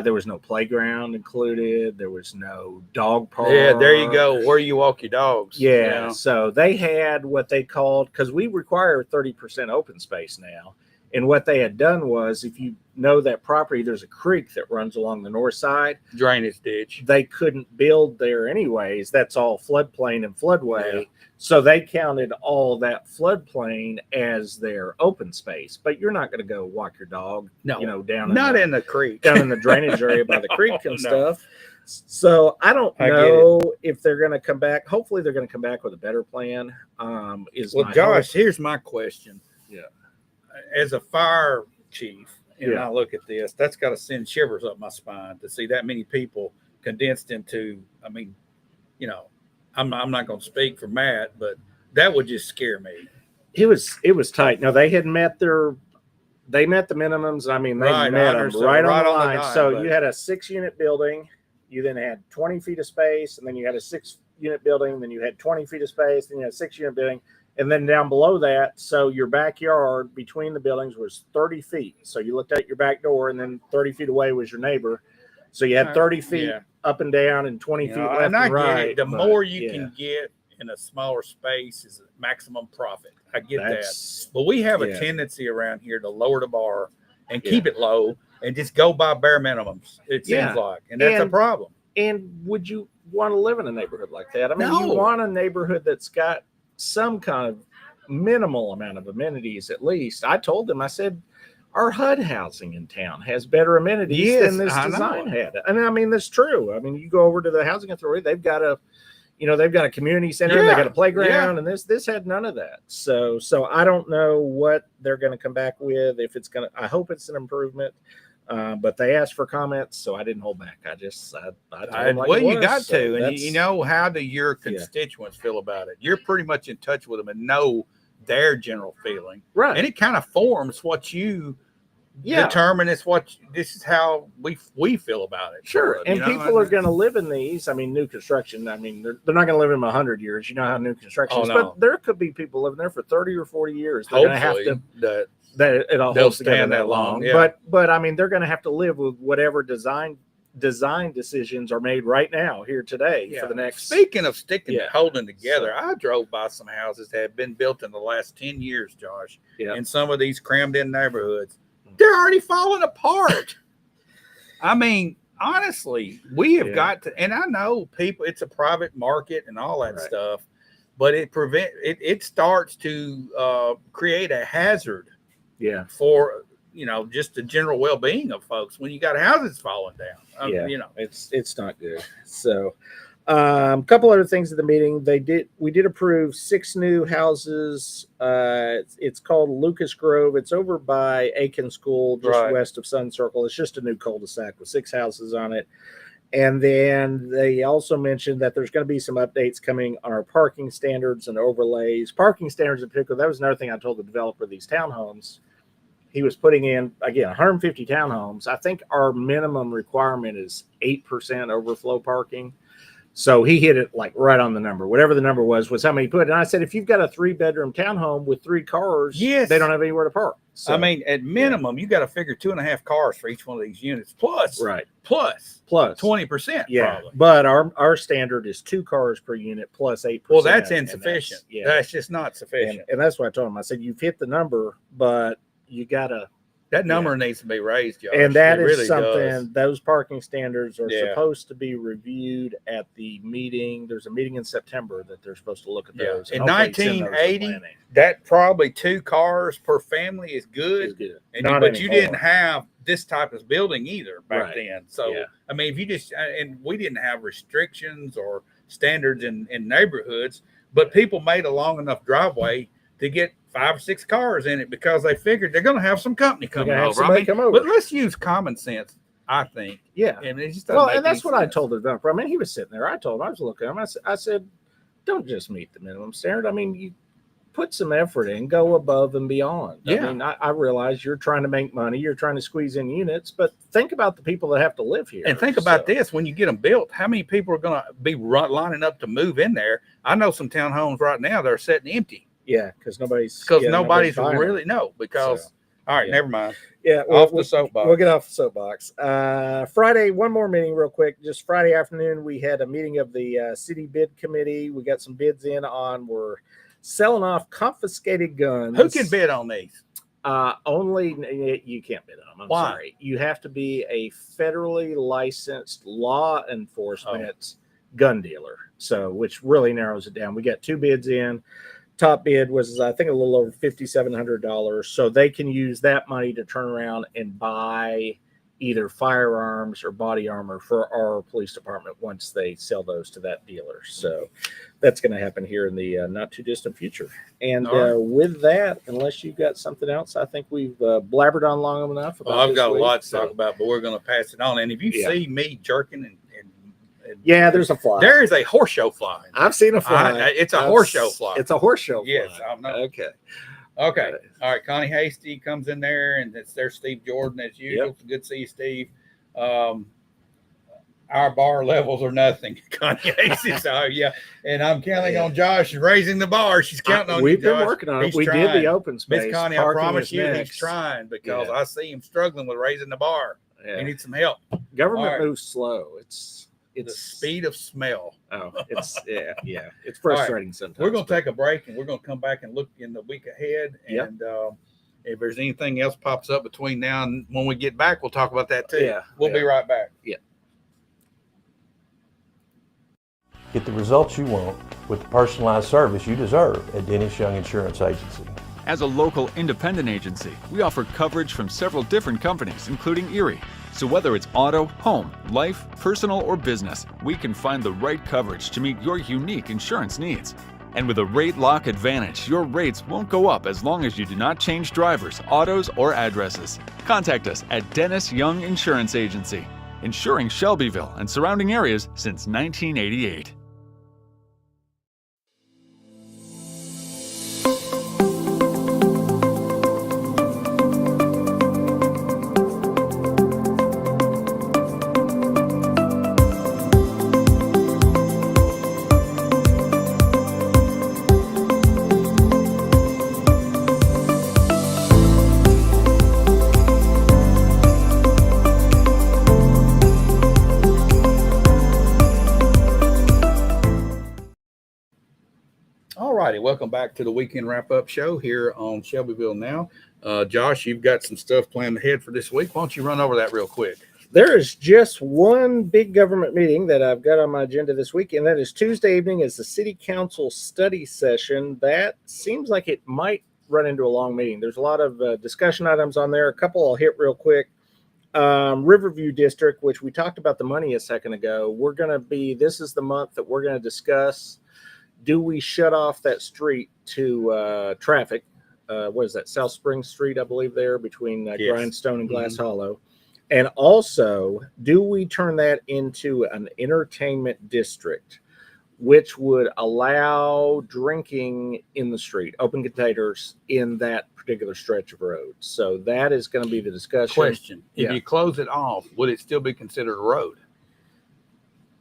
B: There was no playground included. There was no dog park.
A: Yeah, there you go. Where you walk your dogs.
B: Yeah. So they had what they called, because we require 30% open space now. And what they had done was, if you know that property, there's a creek that runs along the north side.
A: Drainage ditch.
B: They couldn't build there anyways. That's all floodplain and floodway.
A: Yeah.
B: So they counted all that floodplain as their open space. But you're not going to go walk your dog, down
A: Not in the creek.
B: down in the drainage area by the creek and
A: No.
B: stuff. So I don't
A: I get
B: know if they're going to come back. Hopefully they're going to come back with a better plan.
A: Well,
B: My
A: Josh,
B: hope.
A: here's my question.
B: Yeah.
A: As a fire chief, and
B: Yeah.
A: I look at this, that's got to send shivers up my spine to see that many people condensed into. I mean, I'm not going to speak for Matt, but that would just scare me.
B: It was tight. Now they had met the minimums. I mean, they
A: Right, I
B: met them
A: understand.
B: right on
A: Right
B: the
A: on the
B: line.
A: dime,
B: So
A: but-
B: you had a 6-unit building. You then had 20 feet of space, and then you had a 6-unit building. Then you had 20 feet of space. Then you had a 6-unit building, and then down below that. So your backyard between the buildings was 30 feet. So you looked out your back door, and then 30 feet away was your neighbor. So you had 30 feet
A: Yeah.
B: up and down, and 20 feet left
A: and I
B: and right.
A: get it. The
B: but,
A: more you
B: yeah,
A: can get in a smaller space is maximum profit. I get that.
B: that's
A: But we have a
B: Yeah.
A: tendency around here to lower the bar and keep it low and just go by bare minimums, it seems
B: Yeah.
A: like. And that's a
B: And-
A: problem.
B: And would you want to live in a neighborhood like that? I mean,
A: No.
B: you want a neighborhood that's got some kind of minimal amount of amenities, at least. I told them, I said, our HUD housing in town has better amenities
A: Yes,
B: than this
A: I know.
B: design had. And I mean, that's true. I mean, you go over to the housing authority, they've got a community center, and they got a playground, and this had none of that. So I don't know what they're going to come back with. If it's going to, I hope it's an improvement. But they asked for comments, so I didn't hold back. I told them like
A: Well,
B: it
A: you
B: was.
A: got
B: So
A: to. And
B: that's-
A: how do your constituents feel about it? You're pretty much in touch with them and know their general feeling.
B: right.
A: And it kind of forms what you
B: Yeah,
A: determine this is how we feel about it.
B: sure.
A: sort of,
B: And
A: you know?
B: people are going to live in these. I mean, new construction. I mean, they're not going to live in them 100 years. You know how new construction is.
A: Oh, no.
B: But there could be people living there for 30 or 40 years. They're going to have
A: Hopefully
B: to
A: that
B: it all
A: they'll
B: holds together
A: stand
B: that
A: that long,
B: long.
A: yeah.
B: But I mean, they're going to have to live with whatever design decisions are made right now here today for the next.
A: Speaking of sticking
B: Yeah.
A: holding together, I drove by some houses that have been built in the last 10 years, Josh.
B: Yeah.
A: In some of these crammed in neighborhoods. They're already falling apart. I mean, honestly, we have
B: Yeah.
A: got to, and I know people, it's a private market and all that
B: Right.
A: stuff, but it starts to create a hazard
B: Yeah.
A: for, just the general well-being of folks when you got houses falling down.
B: Yeah.
A: You know,
B: It's not good. So, a couple other things at the meeting. We did approve 6 new houses. It's called Lucas Grove. It's over by Aiken School, just
A: Right.
B: west of Sun Circle. It's just a new cul-de-sac with 6 houses on it. And then they also mentioned that there's going to be some updates coming on our parking standards and overlays. Parking standards in particular, that was another thing I told the developer of these townhomes. He was putting in, again, 150 townhomes. I think our minimum requirement is 8% overflow parking. So he hit it like right on the number. Whatever the number was how many he put. And I said, if you've got a 3-bedroom townhome with 3 cars,
A: Yes.
B: they don't have anywhere to park. So,
A: I mean, at minimum, you got to figure 2.5 cars for each one of these units, plus
B: right.
A: 20%.
B: Yeah.
A: Probably.
B: But our standard is 2 cars per unit plus 8%.
A: Well, that's
B: and
A: insufficient.
B: yeah.
A: That's just not sufficient.
B: And that's what I told him. I said, you've hit the number, but you got to.
A: That number needs to be raised, Josh.
B: And that
A: It
B: is
A: really
B: something,
A: does.
B: those parking standards are
A: Yeah.
B: supposed to be reviewed at the meeting. There's a meeting in September that they're supposed to look at
A: Yeah.
B: those.
A: In
B: and hopefully it's in those
A: 1980,
B: planning.
A: That probably 2 cars per family is
B: It's
A: good.
B: good.
A: And
B: Not
A: but you
B: anymore.
A: didn't have this type of building either back
B: Right.
A: then. So
B: Yeah.
A: I mean, if you just and we didn't have restrictions or standards in neighborhoods, but people made a long enough driveway to get 5 or 6 cars in it because they figured they're going to have some company coming
B: gonna have
A: over.
B: somebody come over.
A: But let's use common sense, I think.
B: Yeah.
A: And it just doesn't
B: Well,
A: make
B: and that's
A: any
B: what I
A: sense.
B: told the developer. I mean, he was sitting there. I told him, I was looking at him. I said, don't just meet the minimum standard. I mean, you put some effort in, go above and beyond.
A: Yeah.
B: I mean, I realize you're trying to make money, you're trying to squeeze in units, but think about the people that have to live here.
A: And think about
B: So,
A: this: when you get them built, how many people are going to be lining up to move in there? I know some townhomes right now that are sitting empty
B: Yeah, because nobody's
A: nobody's
B: buying them.
A: really because.
B: So,
A: All right,
B: yeah.
A: never mind.
B: Yeah,
A: Off the soapbox.
B: We'll get off the soapbox. Friday, one more meeting real quick. Just Friday afternoon, we had a meeting of the city bid committee. We got some bids in on we're selling off confiscated guns.
A: Who can bid on these?
B: Only you can't bid on them. I'm
A: Why?
B: sorry. You have to be a federally licensed law enforcement gun dealer. So, which really narrows it down. We got 2 bids in. Top bid was, I think, a little over $5,700. So they can use that money to turn around and buy either firearms or body armor for our police department once they sell those to that dealer. So that's going to happen here in the not too distant future. And
A: All right.
B: with that, unless you've got something else, I think we've blabbered on long enough. About
A: Well, I've
B: this
A: got a
B: week.
A: lot to
B: So,
A: talk about, but we're going to pass it on. And if you
B: Yeah.
A: see me jerking and
B: Yeah, there's a fly.
A: there is a horse show fly.
B: I've seen a fly.
A: It's a horse show fly.
B: It's a horse show
A: Yes,
B: fly.
A: I know.
B: Okay.
A: Okay. All right. Connie Hasty comes in there, and it's there's Steve Jordan as usual.
B: Yep.
A: It's good to see you, Steve. Our bar levels are nothing. Connie Hasty. So yeah, and I'm counting on Josh raising the bar. She's counting on
B: We've
A: you,
B: been
A: Josh.
B: working on it.
A: He's
B: We
A: trying.
B: did the open space.
A: Miss Connie, I
B: Parking
A: promise
B: is
A: you,
B: next.
A: he's trying because
B: Yeah.
A: I see him struggling with raising the bar.
B: Yeah.
A: He needs some help.
B: Government
A: All right.
B: moves slow. It's
A: The speed of smell.
B: Oh, it's yeah. It's frustrating sometimes.
A: We're going to take a break, and we're going to come back and look in the week ahead.
B: Yep.
A: And if there's anything else pops up between now and when we get back, we'll talk about that too.
B: Yeah,
A: We'll be
B: yeah.
A: right back.
C: Get the results you want with the personalized service you deserve at Dennis Young Insurance Agency.
D: As a local independent agency, we offer coverage from several different companies, including Erie. So whether it's auto, home, life, personal, or business, we can find the right coverage to meet your unique insurance needs. And with a rate lock advantage, your rates won't go up as long as you do not change drivers, autos, or addresses. Contact us at Dennis Young Insurance Agency, insuring Shelbyville and surrounding areas since 1988.
A: All righty. Welcome back to the weekend wrap up show here on Shelbyville Now. Josh, you've got some stuff planned ahead for this week. Why don't you run over that real quick?
B: There is just one big government meeting that I've got on my agenda this week, and that is Tuesday evening is the City Council study session. That seems like it might run into a long meeting. There's a lot of discussion items on there. A couple I'll hit real quick. Riverview District, which we talked about the money a second ago. This is the month that we're going to discuss, do we shut off that street to traffic? What is that? South Spring Street, I believe, there between
A: Yes.
B: Grindstone and Glass Hollow. And also, do we turn that into an entertainment district, which would allow drinking in the street, open containers in that particular stretch of road? So that is going to be the discussion.
A: Question: If
B: Yeah.
A: you close it off, would it still be considered a road?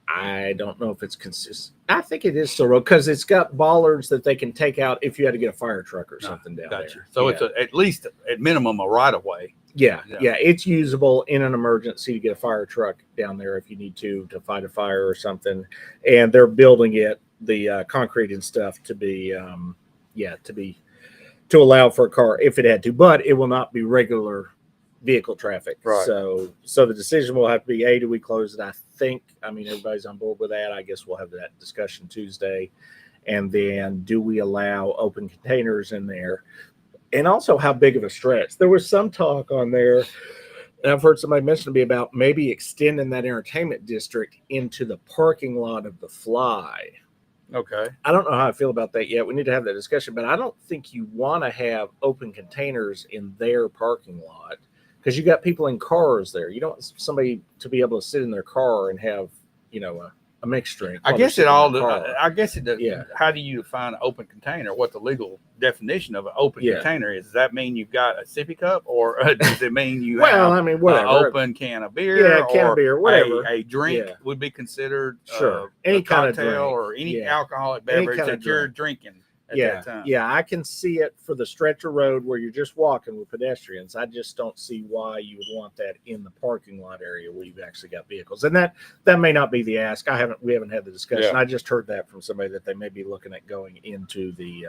B: I don't know if it's consistent. I think it is still road because it's got bollards that they can take out if you had to get a fire truck or something down
A: Gotcha.
B: there.
A: So
B: Yeah.
A: it's at least at minimum a right of way.
B: Yeah,
A: Yeah.
B: yeah, it's usable in an emergency to get a fire truck down there if you need to fight a fire or something. And they're building it, the concrete and stuff, to be, to allow for a car if it had to, but it will not be regular vehicle traffic.
A: Right.
B: So the decision will have to be: A, do we close it? I mean, everybody's on board with that. I guess we'll have that discussion Tuesday. And then, do we allow open containers in there? And also, how big of a stretch? There was some talk on there, and I've heard somebody mention to me about maybe extending that entertainment district into the parking lot of the Fly.
A: Okay.
B: I don't know how I feel about that yet. We need to have that discussion, but I don't think you want to have open containers in their parking lot because you got people in cars there. You don't want somebody to be able to sit in their car and have, a mixed drink.
A: I
B: while they're
A: guess it
B: sitting in
A: all.
B: their car.
A: I guess it does.
B: Yeah.
A: How do you define an open container? What the legal definition of an open
B: Yeah.
A: container is? Does that mean you've got a sippy cup, or does it mean you
B: Well,
A: have
B: I mean,
A: an
B: whatever.
A: open can of beer?
B: Yeah, can of
A: or
B: beer, whatever.
A: A drink
B: Yeah.
A: would be considered
B: Sure.
A: any
B: Any kind of
A: cocktail
B: drink.
A: or any
B: Yeah.
A: alcoholic
B: Any
A: beverage
B: kind of
A: that you're
B: drink.
A: drinking at
B: Yeah,
A: that time.
B: yeah, I can see it for the stretch of road where you're just walking with pedestrians. I just don't see why you would want that in the parking lot area where you've actually got vehicles. And that may not be the ask. We haven't had the discussion.
A: Yeah.
B: I just heard that from somebody that they may be looking at going into the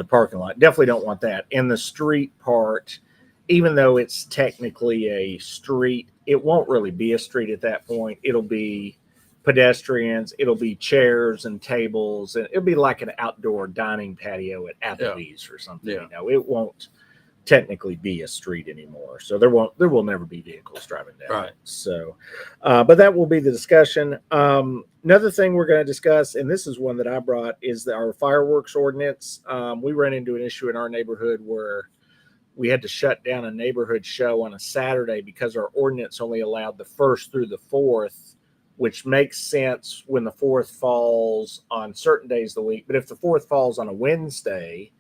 B: parking lot. Definitely don't want that. And the street part, even though it's technically a street, it won't really be a street at that point. It'll be pedestrians, it'll be chairs and tables, and it'll be like an outdoor dining patio at Applebee's or something.
A: Yeah.
B: It won't technically be a street anymore. So there will never be vehicles driving down.
A: Right.
B: So, but that will be the discussion. Another thing we're going to discuss, and this is one that I brought, is our fireworks ordinance. We ran into an issue in our neighborhood where we had to shut down a neighborhood show on a Saturday because our ordinance only allowed the 1st through the 4th, which makes sense when the 4th falls on certain days of the week. But if the 4th falls on a Wednesday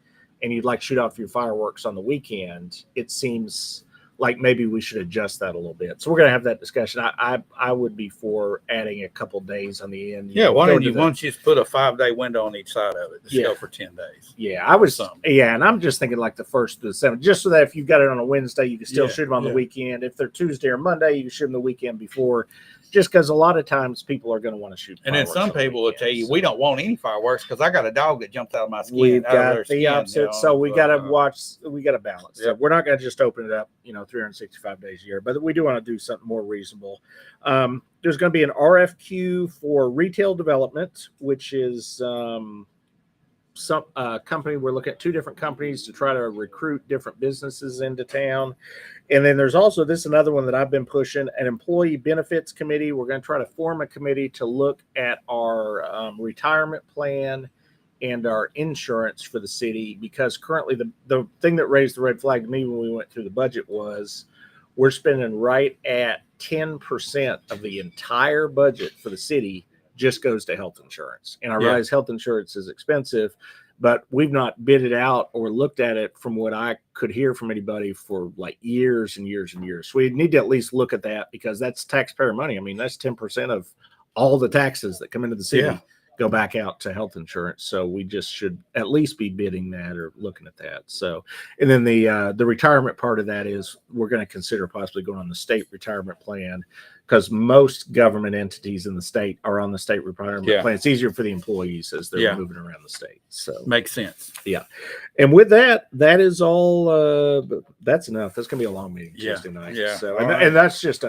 B: and you'd like to shoot off your fireworks on the weekend, it seems like maybe we should adjust that a little bit. So we're going to have that discussion. I would be for adding a couple days on the end.
A: Yeah, why
B: go
A: don't
B: to
A: you
B: the-
A: once you just put a 5-day window on each side of it? Just
B: Yeah.
A: go for 10 days.
B: Yeah, I was.
A: Something.
B: Yeah, and I'm just thinking like the 1st to the 7th, just so that if you've got it on a Wednesday, you can still
A: Yeah,
B: shoot them on the
A: yeah.
B: weekend. If they're Tuesday or Monday, you can shoot them the weekend before. Just because a lot of times people are going to want to shoot.
A: And then
B: fireworks
A: some
B: on the
A: people will tell
B: weekend,
A: you,
B: so.
A: we don't want any fireworks because I got a dog that jumped out of my skin.
B: We've
A: out of
B: got
A: their
B: the
A: skin,
B: opposite,
A: you know,
B: so we got to watch. We got to balance. So
A: Yep.
B: we're not going to just open it up, 365 days a year, but we do want to do something more reasonable. There's going to be an RFQ for retail development, which is some company. We're looking at 2 different companies to try to recruit different businesses into town. And then there's also another one that I've been pushing, an employee benefits committee. We're going to try to form a committee to look at our retirement plan and our insurance for the city, because currently the thing that raised the red flag to me when we went through the budget was we're spending right at 10% of the entire budget for the city just goes to health insurance. And I
A: Yeah.
B: realize health insurance is expensive, but we've not bid it out or looked at it from what I could hear from anybody for like years and years and years. So we need to at least look at that because that's taxpayer money. I mean, that's 10% of all the taxes that come into the city.
A: Yeah.
B: Go back out to health insurance. So we just should at least be bidding that or looking at that. So, and then the retirement part of that is we're going to consider possibly going on the state retirement plan because most government entities in the state are on the state retirement
A: Yeah.
B: plan. It's easier for the employees as they're
A: Yeah.
B: moving around the state. So,
A: Makes sense.
B: and with that, that is all. That's enough. That's going to be a long meeting
A: Yeah.
B: Tuesday night.
A: Yeah.
B: So,
A: All
B: and,
A: right.
B: and that's just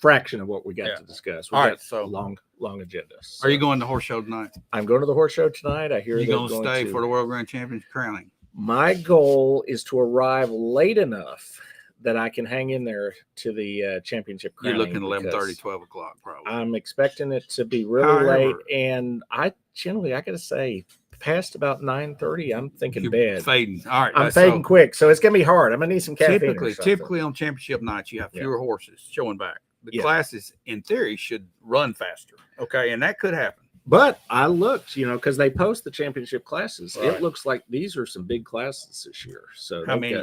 B: fraction of what we got
A: Yeah.
B: to discuss. We
A: All
B: got
A: right, so
B: long agenda.
A: are you
B: So
A: going to horse show tonight?
B: I'm going to the horse show tonight. I hear
A: You
B: they're
A: going to stay for the World Grand Championship crowning?
B: My goal is to arrive late enough that I can hang in there to the championship
A: You're
B: crowning.
A: looking 11:30,
B: because
A: 12 o'clock probably.
B: I'm expecting it to be really
A: However-
B: late, and I got to say, past about 9:30, I'm thinking
A: You're
B: bed.
A: fading. All right.
B: I'm
A: so
B: fading quick, so it's gonna be hard. I'm gonna need some caffeine.
A: typically on championship nights, you have
B: Yeah.
A: fewer horses showing back. The
B: Yeah.
A: classes, in theory, should run faster. Okay, and that could happen.
B: But I looked, because they post the championship classes.
A: Right.
B: It looks like these are some big classes this year. So
A: How
B: they've
A: many?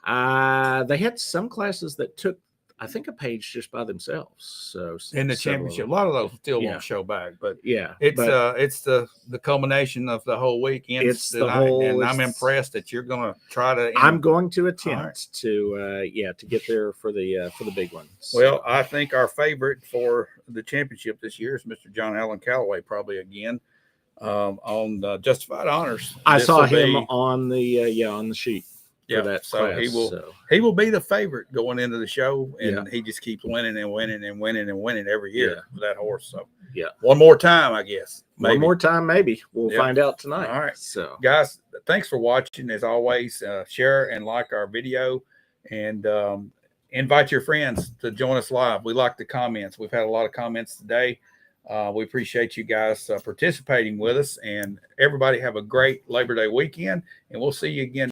B: got- they had some classes that took, I think, a page just by themselves. So
A: In the
B: several of
A: championship, a
B: them.
A: lot of those still
B: Yeah.
A: won't show back, but
B: Yeah,
A: it's
B: but
A: it's the culmination of the whole weekend.
B: It's the whole-
A: and I'm
B: it's-
A: impressed that you're going to try to.
B: I'm going to
A: All
B: attempt to get there for the big one. So,
A: Well, I think our favorite for the championship this year is Mr. John Allen Callaway, probably again on Justified Honors.
B: I
A: This
B: saw
A: will
B: him
A: be-
B: on the sheet
A: Yeah,
B: for that
A: so
B: class.
A: he will be the favorite going into the show, and he just keeps winning and winning and winning and winning every year
B: Yeah.
A: for that horse. So
B: Yeah.
A: one more time, I guess.
B: One
A: Maybe.
B: more time, maybe we'll
A: Yeah.
B: find out tonight.
A: All right.
B: So
A: Guys, thanks for watching. As always, share and like our video, and invite your friends to join us live. We like the comments. We've had a lot of comments today. We appreciate you guys participating with us, and everybody have a great Labor Day weekend, and we'll see you again